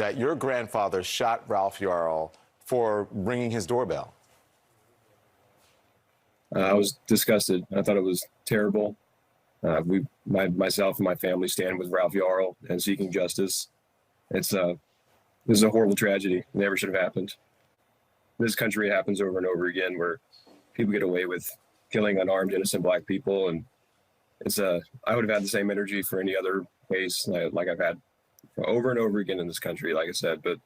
that your grandfather shot Ralph Yarl for ringing his doorbell? I was disgusted. I thought it was terrible. Myself and my family stand with Ralph Yarl and seeking justice. This is a horrible tragedy. It never should have happened. This country happens over and over again where people get away with killing unarmed, innocent Black people, and I would have had the same energy for any other case like I've had over and over again in this country, like I said. But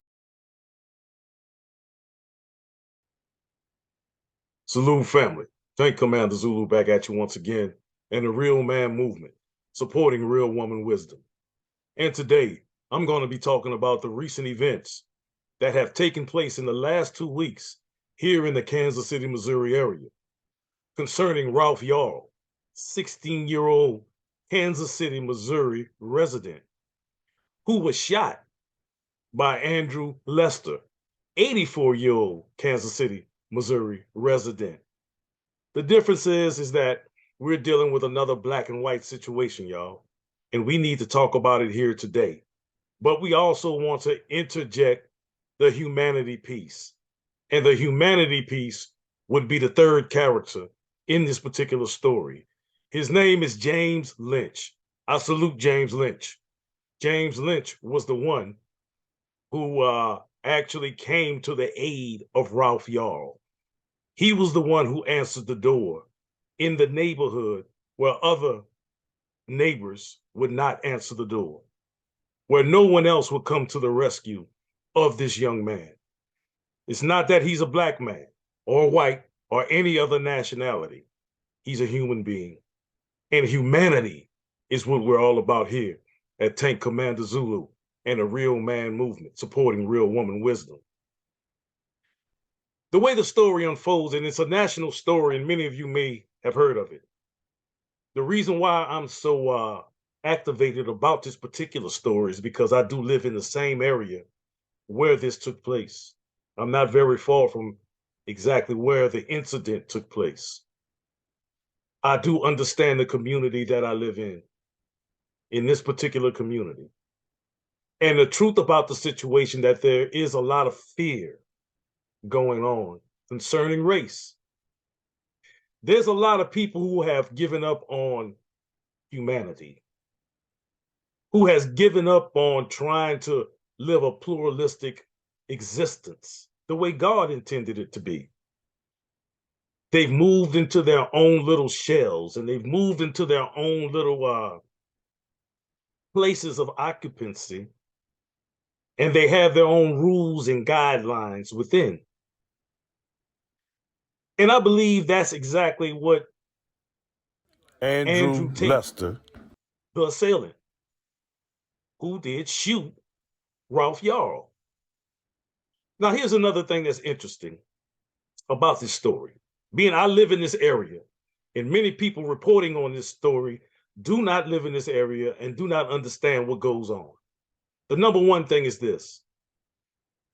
Salute, family. Tank Commander Zulu back at you once again, and the Real Man Movement, supporting real woman wisdom. And today, I'm going to be talking about the recent events that have taken place in the last 2 weeks here in the Kansas City, Missouri area concerning Ralph Yarl, 16-year-old Kansas City, Missouri resident, who was shot by Andrew Lester, 84-year-old Kansas City, Missouri resident. The difference is that we're dealing with another black and white situation, y'all, and we need to talk about it here today. But we also want to interject the humanity piece. And the humanity piece would be the third character in this particular story. His name is James Lynch. I salute James Lynch. James Lynch was the one who actually came to the aid of Ralph Yarl. He was the one who answered the door in the neighborhood where other neighbors would not answer the door, where no one else would come to the rescue of this young man. It's not that he's a Black man or white or any other nationality. He's a human being. And humanity is what we're all about here at Tank Commander Zulu and the Real Man Movement, supporting real woman wisdom. The way the story unfolds, and it's a national story, and many of you may have heard of it. The reason why I'm so activated about this particular story is because I do live in the same area where this took place. I'm not very far from exactly where the incident took place. I do understand the community that I live in this particular community. And the truth about the situation that there is a lot of fear going on concerning race. There's a lot of people who have given up on humanity, who has given up on trying to live a pluralistic existence the way God intended it to be. They've moved into their own little shells, and they've moved into their own little places of occupancy, and they have their own rules and guidelines within. And I believe that's exactly what Andrew Tate, Lester, the assailant, who did shoot Ralph Yarl. Now, here's another thing that's interesting about this story. Being I live in this area, and many people reporting on this story do not live in this area and do not understand what goes on. The number one thing is this.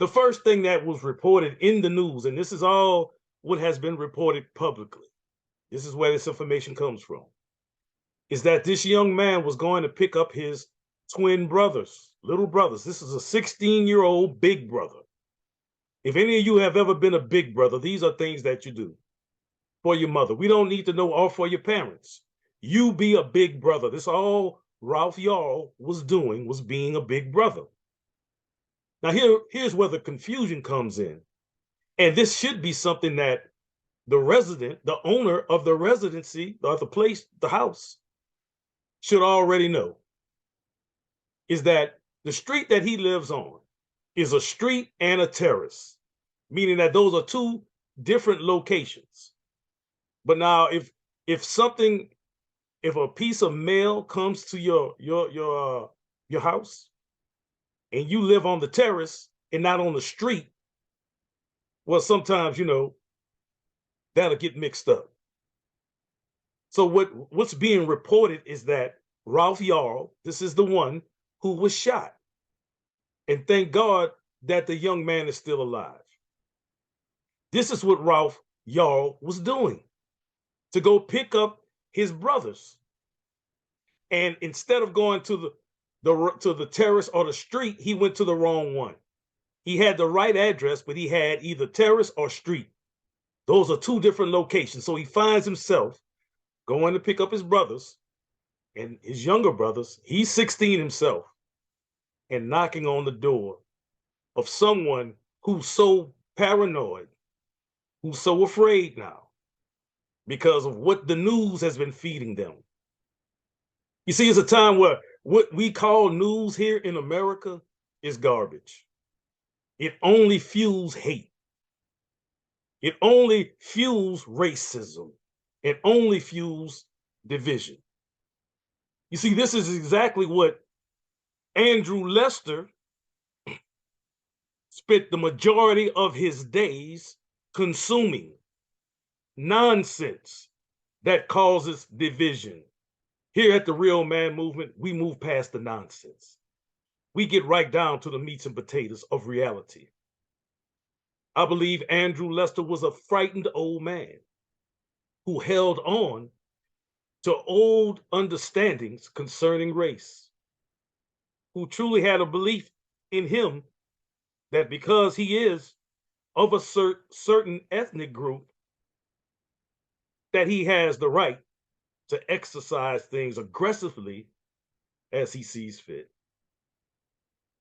The first thing that was reported in the news, and this is all what has been reported publicly, this is where this information comes from, is that this young man was going to pick up his twin brothers, little brothers. This is a 16-year-old big brother. If any of you have ever been a big brother, these are things that you do for your mother. We don't need to know, or for your parents. You be a big brother. This all Ralph Yarl was doing, was being a big brother. Now here's where the confusion comes in. And this should be something that the resident, the owner of the residency, or the place, the house, should already know, is that the street that he lives on is a street and a terrace, meaning that those are two different locations. But now if a piece of mail comes to your house and you live on the terrace and not on the street, well, sometimes, that'll get mixed up. So what's being reported is that Ralph Yarl, this is the one who was shot. And thank God that the young man is still alive. This is what Ralph Yarl was doing, to go pick up his brothers. And instead of going to to the terrace or the street, he went to the wrong one. He had the right address, but he had either terrace or street. Those are two different locations. So he finds himself going to pick up his brothers and his younger brothers. He's 16 himself, and knocking on the door of someone who's so paranoid, who's so afraid now because of what the news has been feeding them. You see, it's a time where what we call news here in America is garbage. It only fuels hate. It only fuels racism. It only fuels division. You see, this is exactly what Andrew Lester spent the majority of his days consuming. Nonsense that causes division. Here at the Real Man Movement, we move past the nonsense. We get right down to the meats and potatoes of reality. I believe Andrew Lester was a frightened old man who held on to old understandings concerning race, who truly had a belief in him that because he is of a certain ethnic group, that he has the right to exercise things aggressively as he sees fit.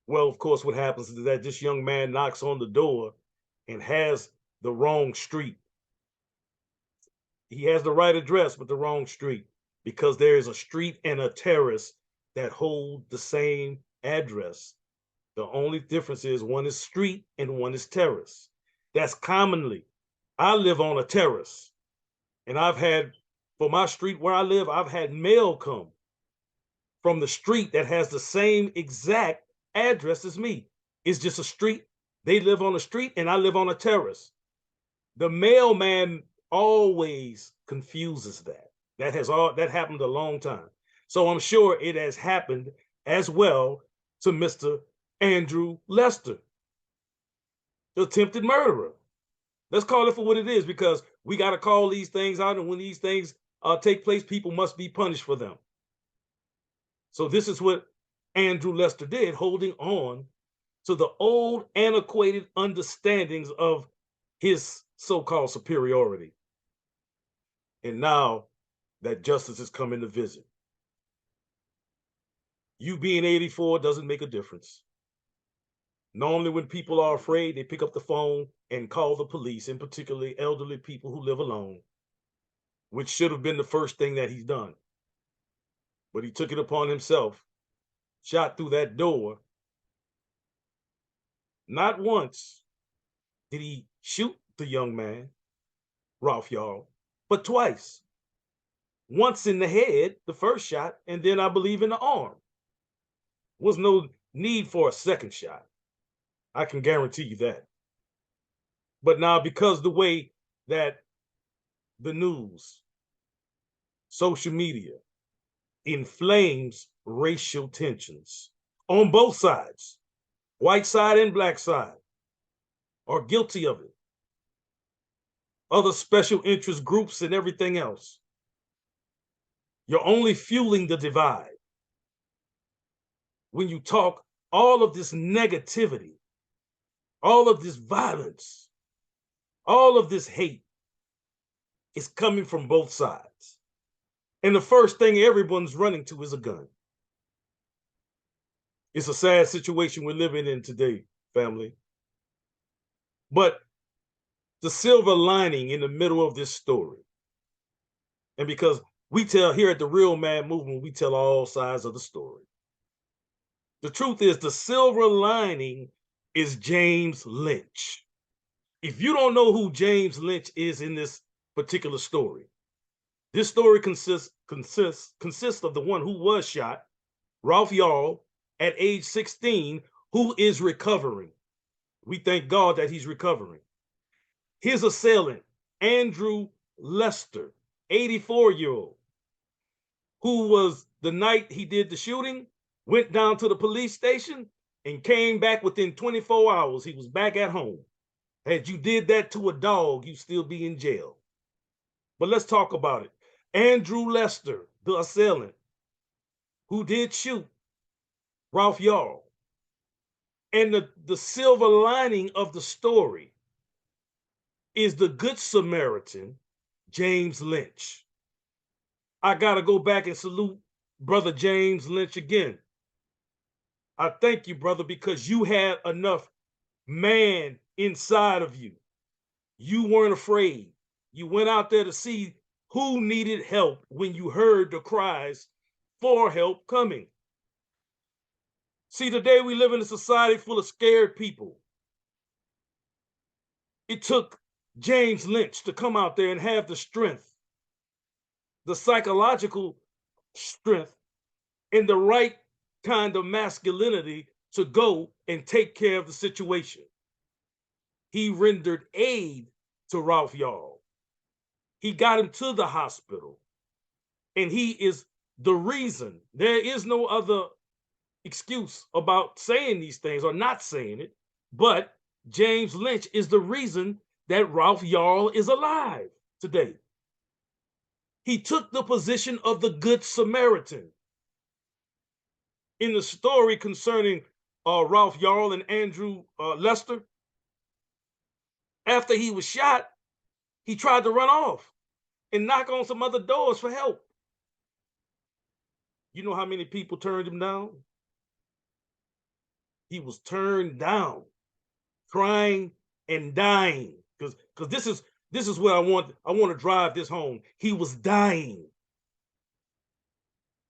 Well, of course, what happens is that this young man knocks on the door and has the wrong street. He has the right address, but the wrong street, because there is a street and a terrace that hold the same address. The only difference is one is street and one is terrace. That's commonly. I live on a terrace, and I've had, for my street where I live, I've had mail come from the street that has the same exact address as me. It's just a street. They live on a street and I live on a terrace. The mailman always confuses that. That happened a long time. So I'm sure it has happened as well to Mr. Andrew Lester, the attempted murderer. Let's call it for what it is, because we got to call these things out, and when these things take place, people must be punished for them. So this is what Andrew Lester did, holding on to the old antiquated understandings of his so-called superiority. And now that justice is coming to visit. You being 84 doesn't make a difference. Normally when people are afraid, they pick up the phone and call the police, and particularly elderly people who live alone, which should have been the first thing that he's done. But he took it upon himself, shot through that door. Not once did he shoot the young man, Ralph Yarl, but twice. Once in the head, the first shot, and then I believe in the arm. Was no need for a second shot. I can guarantee you that. But now, because the way that the news, social media, inflames racial tensions on both sides, white side and black side, are guilty of it. Other special interest groups and everything else. You're only fueling the divide. When you talk all of this negativity, all of this violence, all of this hate is coming from both sides. And the first thing everyone's running to is a gun. It's a sad situation we're living in today, family. But the silver lining in the middle of this story, and because we tell here at the Real Man Movement, we tell all sides of the story. The truth is, the silver lining is James Lynch. If you don't know who James Lynch is in this particular story, this story consists of the one who was shot, Ralph Yarl, at age 16, who is recovering. We thank God that he's recovering. His assailant, Andrew Lester, 84-year-old, who was, the night he did the shooting, went down to the police station and came back within 24 hours. He was back at home. Had you did that to a dog, you'd still be in jail. But let's talk about it. Andrew Lester, the assailant, who did shoot Ralph Yarl. And the silver lining of the story is the Good Samaritan, James Lynch. I got to go back and salute Brother James Lynch again. I thank you, brother, because you had enough man inside of you. You weren't afraid. You went out there to see who needed help when you heard the cries for help coming. See, today we live in a society full of scared people. It took James Lynch to come out there and have the strength, the psychological strength, and the right kind of masculinity to go and take care of the situation. He rendered aid to Ralph Yarl. He got him to the hospital. And he is the reason. There is no other excuse about saying these things or not saying it, but James Lynch is the reason that Ralph Yarl is alive today. He took the position of the Good Samaritan. In the story concerning Ralph Yarl and Andrew Lester, after he was shot, he tried to run off and knock on some other doors for help. You know how many people turned him down? He was turned down, crying and dying. Because this is where I want to drive this home. He was dying.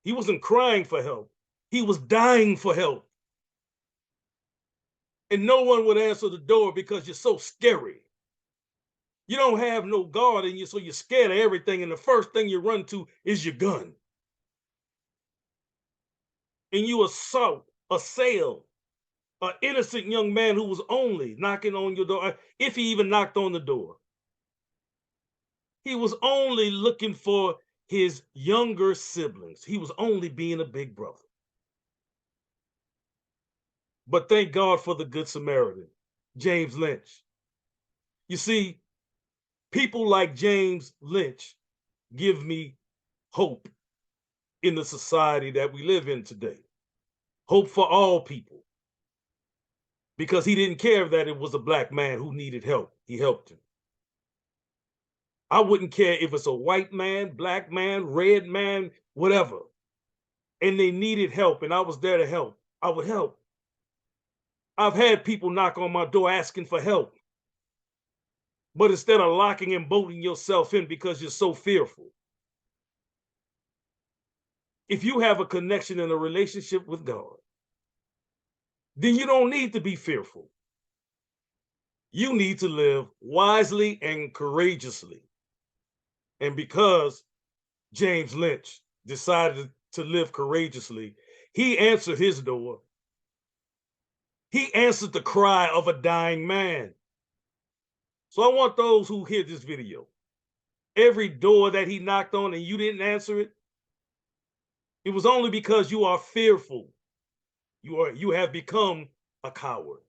He wasn't crying for help. He was dying for help. And no one would answer the door because you're so scary. You don't have no guard in you, so you're scared of everything. And the first thing you run to is your gun. And you assail an innocent young man who was only knocking on your door, if he even knocked on the door. He was only looking for his younger siblings. He was only being a big brother. But thank God for the Good Samaritan, James Lynch. You see, people like James Lynch give me hope in the society that we live in today. Hope for all people. Because he didn't care that it was a black man who needed help. He helped him. I wouldn't care if it's a white man, black man, red man, whatever. And they needed help and I was there to help. I would help. I've had people knock on my door asking for help. But instead of locking and bolting yourself in because you're so fearful, if you have a connection and a relationship with God, then you don't need to be fearful. You need to live wisely and courageously. And because James Lynch decided to live courageously, he answered his door. He answered the cry of a dying man. So I want those who hear this video, every door that he knocked on and you didn't answer it, it was only because you are fearful. You have become a coward.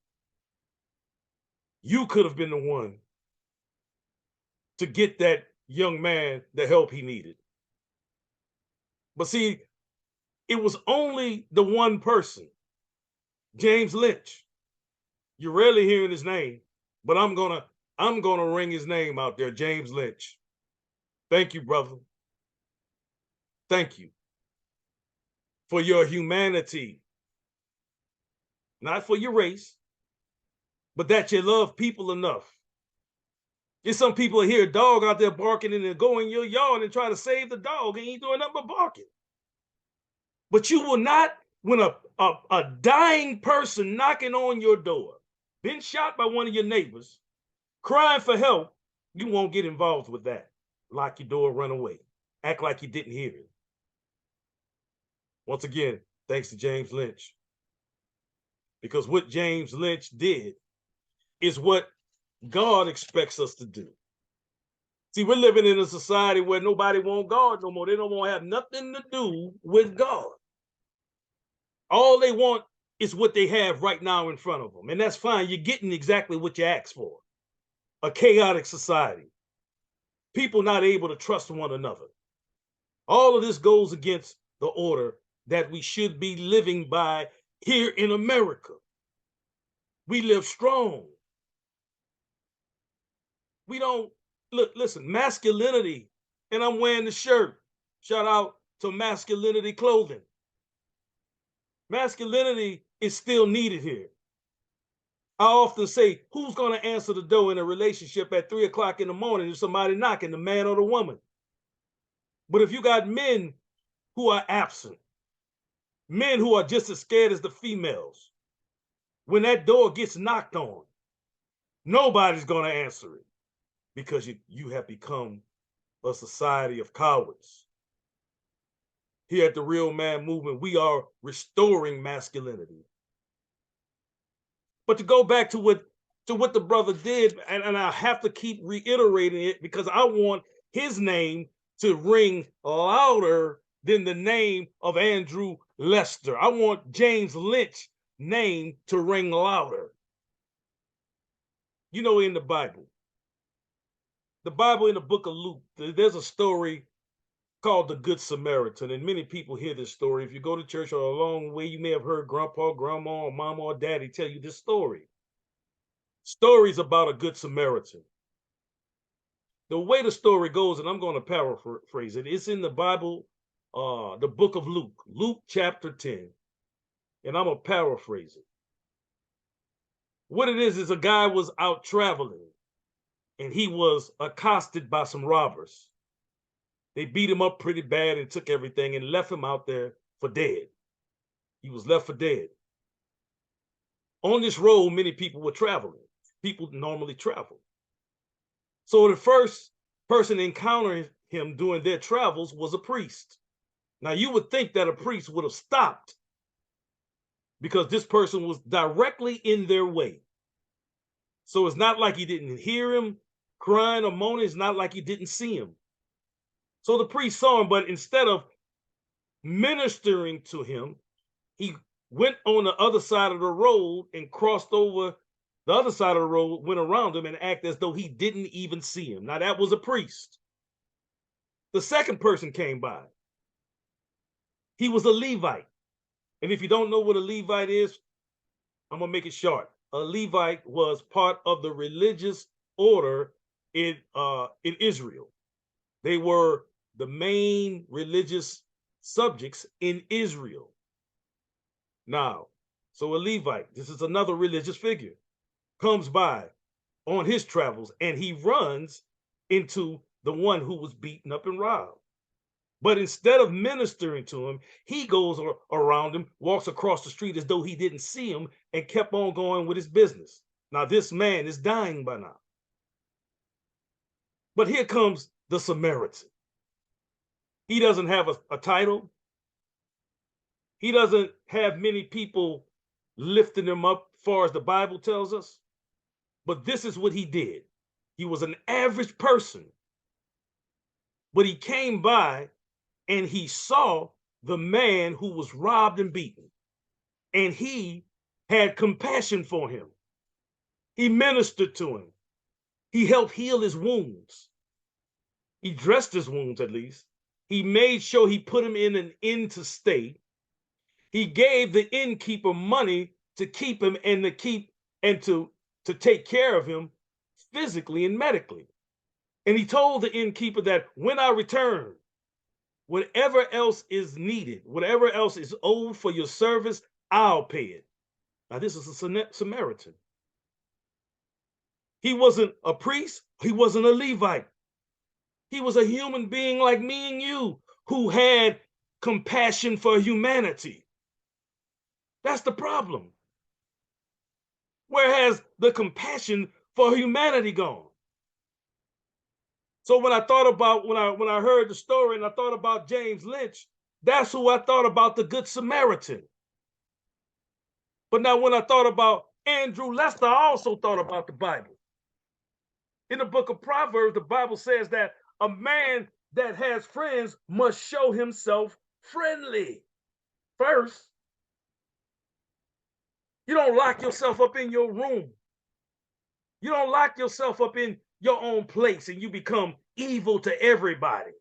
You could have been the one to get that young man the help he needed. But see, it was only the one person, James Lynch. You're rarely hearing his name, but I'm gonna ring his name out there, James Lynch. Thank you, brother. Thank you for your humanity. Not for your race, but that you love people enough. There's some people hear a dog out there barking and they go in your yard and try to save the dog and he ain't doing nothing but barking. But you will not, when a dying person knocking on your door, been shot by one of your neighbors, crying for help, you won't get involved with that. Lock your door, run away. Act like you didn't hear it. Once again, thanks to James Lynch. Because what James Lynch did is what God expects us to do. See, we're living in a society where nobody wants God no more. They don't want to have nothing to do with God. All they want is what they have right now in front of them. And that's fine. You're getting exactly what you asked for. A chaotic society. People not able to trust one another. All of this goes against the order that we should be living by here in America. We live strong. We don't listen, masculinity, and I'm wearing the shirt. Shout out to masculinity clothing. Masculinity is still needed here. I often say, who's going to answer the door in a relationship at 3 o'clock in the morning if somebody knocking, the man or the woman? But if you got men who are absent, men who are just as scared as the females, when that door gets knocked on, nobody's going to answer it because you have become a society of cowards. Here at the Real Man Movement, we are restoring masculinity. But to go back to what the brother did, and I have to keep reiterating it because I want his name to ring louder than the name of Andrew Lester. I want James Lynch's name to ring louder. You know, in the Bible in the book of Luke, there's a story called the Good Samaritan, and many people hear this story. If you go to church or a long way, you may have heard grandpa, grandma, or mama, or daddy tell you this story. Stories about a Good Samaritan. The way the story goes, and I'm going to paraphrase it, it's in the Bible, the book of Luke, Luke chapter 10, and I'm going to paraphrase it. What it is a guy was out traveling, and he was accosted by some robbers. They beat him up pretty bad and took everything and left him out there for dead. He was left for dead. On this road, many people were traveling. People normally travel. So the first person encountering him during their travels was a priest. Now you would think that a priest would have stopped because this person was directly in their way. So it's not like he didn't hear him crying or moaning. It's not like he didn't see him. So the priest saw him, but instead of ministering to him, he went on the other side of the road and crossed over the other side of the road, went around him and acted as though he didn't even see him. Now that was a priest. The second person came by. He was a Levite. And if you don't know what a Levite is, I'm going to make it short. A Levite was part of the religious order in Israel. They were the main religious subjects in Israel. Now, so a Levite, this is another religious figure, comes by on his travels and he runs into the one who was beaten up and robbed. But instead of ministering to him, he goes around him, walks across the street as though he didn't see him and kept on going with his business. Now, this man is dying by now. But here comes the Samaritan. He doesn't have a title. He doesn't have many people lifting him up, as far as the Bible tells us. But this is what he did. He was an average person. But he came by and he saw the man who was robbed and beaten. And he had compassion for him. He ministered to him. He helped heal his wounds. He dressed his wounds, at least. He made sure he put him in an inn to stay. He gave the innkeeper money to keep him and to take care of him physically and medically. And he told the innkeeper that when I return, whatever else is needed, whatever else is owed for your service, I'll pay it. Now, this is a Samaritan. He wasn't a priest. He wasn't a Levite. He was a human being like me and you who had compassion for humanity. That's the problem. Where has the compassion for humanity gone? So when I thought about, when I heard the story and I thought about James Lynch, that's who I thought about, the Good Samaritan. But now when I thought about Andrew Lester, I also thought about the Bible. In the book of Proverbs, the Bible says that a man that has friends must show himself friendly first. You don't lock yourself up in your room. You don't lock yourself up in your own place and you become evil to everybody.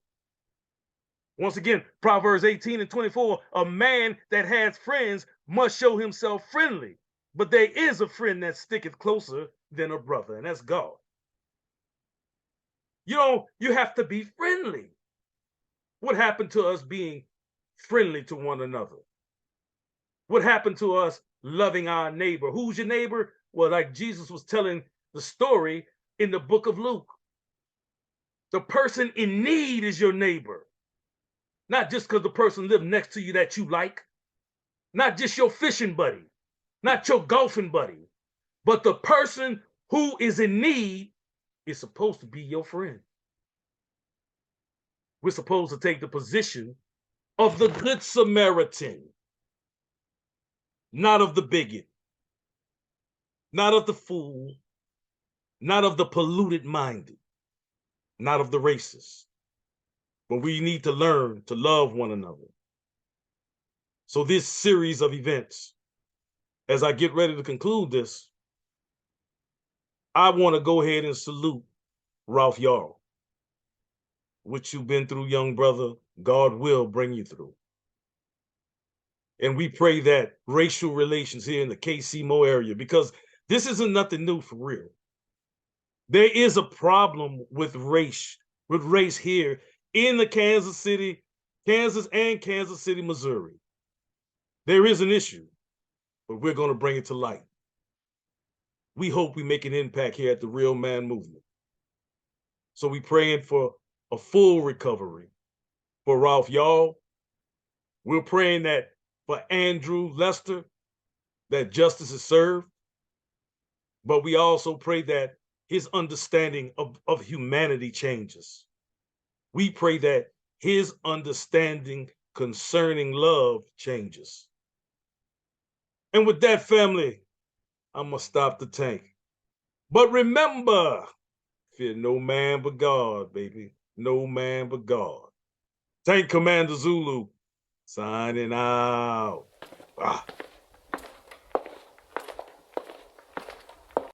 Once again, Proverbs 18:24, a man that has friends must show himself friendly, but there is a friend that sticketh closer than a brother, and that's God. You have to be friendly. What happened to us being friendly to one another? What happened to us loving our neighbor? Who's your neighbor? Well, like Jesus was telling the story in the book of Luke. The person in need is your neighbor. Not just because the person lives next to you that you like, not just your fishing buddy, not your golfing buddy, but the person who is in need is supposed to be your friend. We're supposed to take the position of the good Samaritan, not of the bigot, not of the fool, not of the polluted minded, not of the racist. But we need to learn to love one another. So this series of events, as I get ready to conclude this, I want to go ahead and salute Ralph Yarl. What you've been through, young brother, God will bring you through. And we pray that racial relations here in the KC-Mo area, because this isn't nothing new for real. There is a problem with race here in the Kansas and Kansas City, Missouri. There is an issue, but we're going to bring it to light. We hope we make an impact here at the Real Man Movement. So we praying for a full recovery for Ralph Yarl. We're praying that for Andrew Lester, that justice is served. But we also pray that his understanding of humanity changes. We pray that his understanding concerning love changes. And with that, family, I'm going to stop the tank. But remember, fear no man but God, baby. No man but God. Tank Commander Zulu, signing out. Ah.